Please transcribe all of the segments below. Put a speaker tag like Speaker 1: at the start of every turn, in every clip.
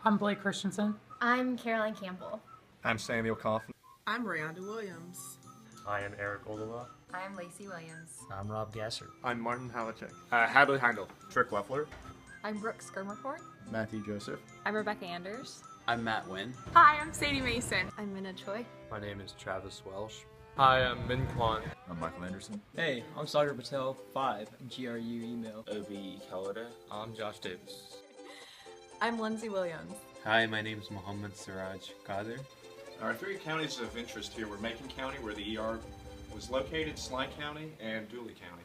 Speaker 1: I'm Blake Christensen.
Speaker 2: I'm Caroline Campbell.
Speaker 3: I'm Samuel Coffin.
Speaker 4: I'm Rayonda Williams.
Speaker 5: I am Eric Oldova.
Speaker 6: I'm Lacey Williams.
Speaker 7: I'm Rob Gasser.
Speaker 8: I'm Martin Halachek.
Speaker 9: Hadley Heindel.
Speaker 3: Trick Leffler.
Speaker 6: I'm Brooke Skirmerford.
Speaker 10: Matthew Joseph.
Speaker 11: I'm Rebecca Anders.
Speaker 12: I'm Matt Wynn.
Speaker 13: Hi, I'm Sadie Mason.
Speaker 14: I'm Minna Choi.
Speaker 5: My name is Travis Welsh.
Speaker 15: Hi, I'm Min Kwan.
Speaker 16: I'm Michael Anderson.
Speaker 17: Hey, I'm Sagar Patel, 5, GRU email.
Speaker 18: Obi Kalada.
Speaker 5: I'm Josh Davis.
Speaker 19: I'm Lindsay Williams.
Speaker 20: Hi, my name is Mohammed Siraj Qadir.
Speaker 4: Our three counties of interest here were Macon County, where the ER was located, Sly County, and Dooley County.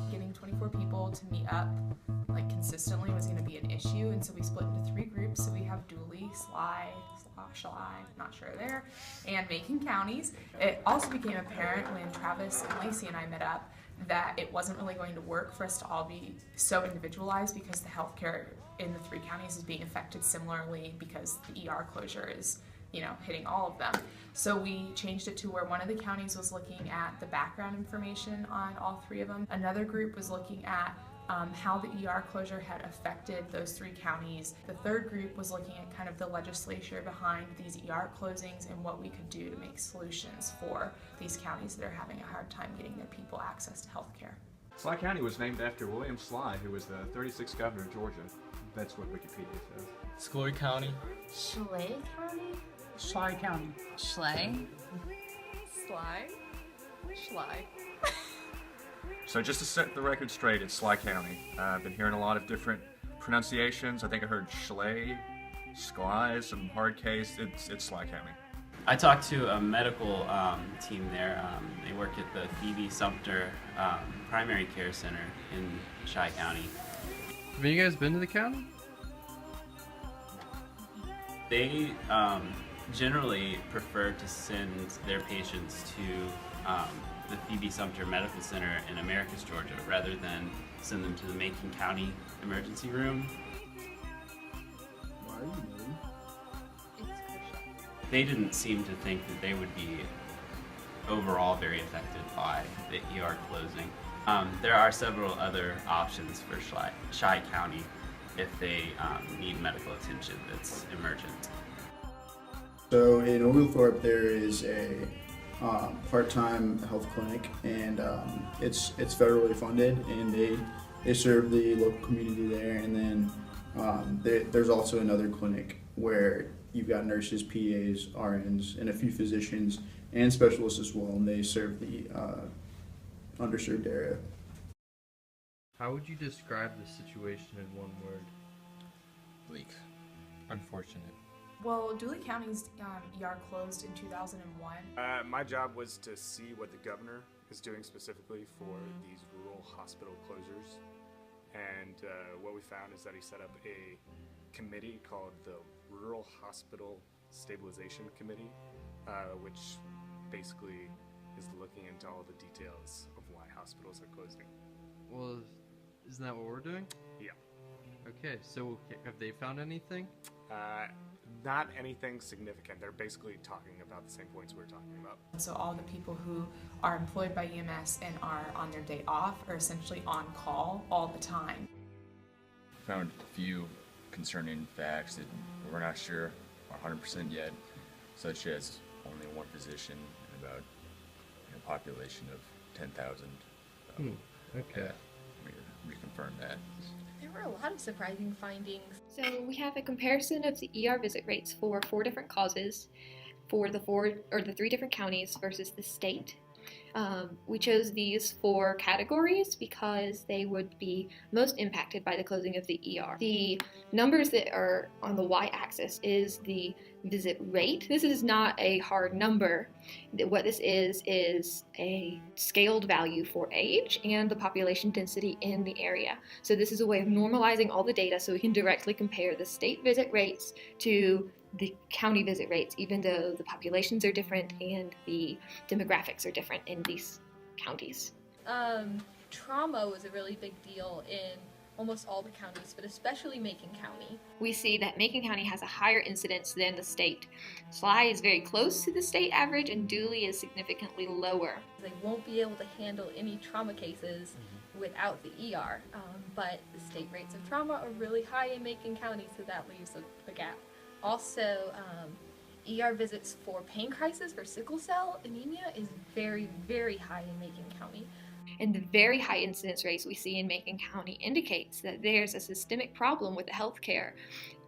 Speaker 6: Getting 24 people to meet up consistently was going to be an issue, and so we split into 3 groups. So we have Dooley, Sly, not sure there, and Macon counties. It also became apparent when Travis and Lacey and I met up that it wasn't really going to work for us to all be so individualized, because the healthcare in the 3 counties is being affected similarly, because the ER closure is hitting all of them. So we changed it to where one of the counties was looking at the background information on all 3 of them. Another group was looking at how the ER closure had affected those 3 counties. The third group was looking at kind of the legislature behind these ER closings and what we could do to make solutions for these counties that are having a hard time getting their people access to health care.
Speaker 4: Sly County was named after William Sly, who was the 36th governor of Georgia. That's what Wikipedia says.
Speaker 15: Schley County.
Speaker 2: Schley County?
Speaker 1: Sly County.
Speaker 6: Schley?
Speaker 19: Sly? Schley.
Speaker 3: So just to set the record straight, it's Sly County. I've been hearing a lot of different pronunciations. I think I heard Schley, Skly, some hard case. It's Sly County.
Speaker 12: I talked to a medical team there. They work at the Phoebe Sumter Primary Care Center in Chi County.
Speaker 15: Have you guys been to the county?
Speaker 12: They generally prefer to send their patients to the Phoebe Sumter Medical Center in Americus, Georgia, rather than send them to the Macon County Emergency Room.
Speaker 10: Why are you moving?
Speaker 12: They didn't seem to think that they would be overall very affected by the ER closing. There are several other options for Chi County if they need medical attention that's emergent.
Speaker 10: So in Oglethorpe there is a part-time health clinic, and it's federally funded, and they serve the local community there. And then there's also another clinic where you've got nurses, PAs, RNs, and a few physicians and specialists as well, and they serve the underserved area.
Speaker 15: How would you describe the situation in one word?
Speaker 16: Bleak. Unfortunate.
Speaker 6: Well, Dooley County's ER closed in 2001.
Speaker 9: My job was to see what the governor is doing specifically for these rural hospital closures. And what we found is that he set up a committee called the Rural Hospital Stabilization Committee, which basically is looking into all the details of why hospitals are closing.
Speaker 15: Well, isn't that what we're doing?
Speaker 9: Yeah.
Speaker 15: Okay, so have they found anything?
Speaker 9: Not anything significant. They're basically talking about the same points we're talking about.
Speaker 6: So all the people who are employed by EMS and are on their day off are essentially on call all the time.
Speaker 16: Found a few concerning facts that we're not sure are 100% yet, such as only 1 physician and about a population of 10,000.
Speaker 15: Okay.
Speaker 16: We confirmed that.
Speaker 2: There were a lot of surprising findings.
Speaker 14: So we have a comparison of the ER visit rates for 4 different causes for the 3 different counties versus the state. We chose these 4 categories because they would be most impacted by the closing of the ER. The numbers that are on the y-axis is the visit rate. This is not a hard number. What this is a scaled value for age and the population density in the area. So this is a way of normalizing all the data so we can directly compare the state visit rates to the county visit rates, even though the populations are different and the demographics are different in these counties.
Speaker 2: Trauma was a really big deal in almost all the counties, but especially Macon County.
Speaker 14: We see that Macon County has a higher incidence than the state. Schley is very close to the state average, and Dooley is significantly lower.
Speaker 2: They won't be able to handle any trauma cases without the ER, but the state rates of trauma are really high in Macon County, so that leaves a gap. Also, ER visits for pain crisis for sickle cell anemia is very, very high in Macon County.
Speaker 14: And the very high incidence rates we see in Macon County indicates that there's a systemic problem with the health care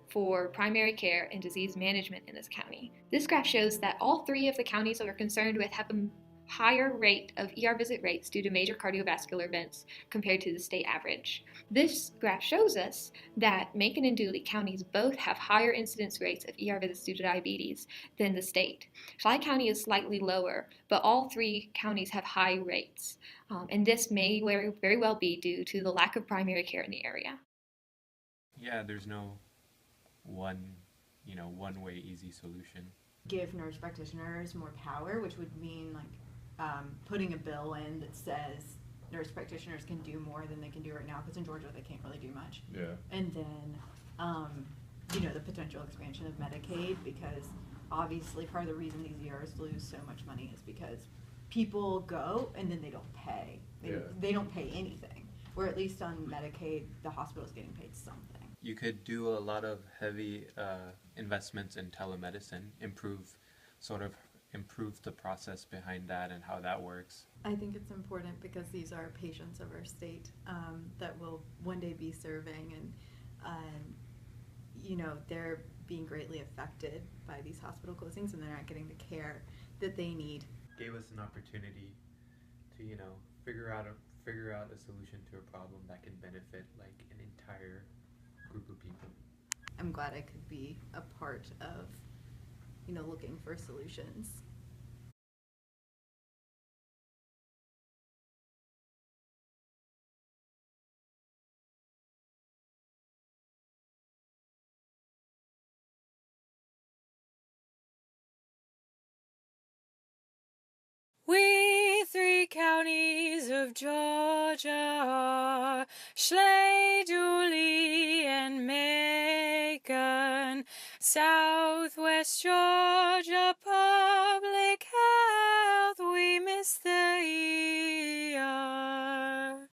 Speaker 14: for primary care and disease management in this county. This graph shows that all three of the counties that we're concerned with have a higher rate of ER visit rates due to major cardiovascular events compared to the state average. This graph shows us that Macon and Dooley counties both have higher incidence rates of ER visits due to diabetes than the state. Schley County is slightly lower, but all three counties have high rates. And this may very well be due to the lack of primary care in the area.
Speaker 20: Yeah, there's no one way easy solution.
Speaker 7: Give nurse practitioners more power, which would mean putting a bill in that says nurse practitioners can do more than they can do right now, because in Georgia they can't really do much.
Speaker 16: Yeah.
Speaker 7: And then, the potential expansion of Medicaid, because obviously part of the reason these ERs lose so much money is because people go and then they don't pay. They don't pay anything. Where at least on Medicaid, the hospital's getting paid something.
Speaker 20: You could do a lot of heavy investments in telemedicine, improve the process behind that and how that works.
Speaker 19: I think it's important because these are patients of our state that will one day be serving, and they're being greatly affected by these hospital closings, and they're not getting the care that they need.
Speaker 20: Gave us an opportunity to figure out a solution to a problem that can benefit an entire group of people.
Speaker 19: I'm glad I could be a part of looking for solutions.
Speaker 8: We three counties of Georgia are Schley, Dooley, and Macon. Southwest Georgia Public Health, we miss the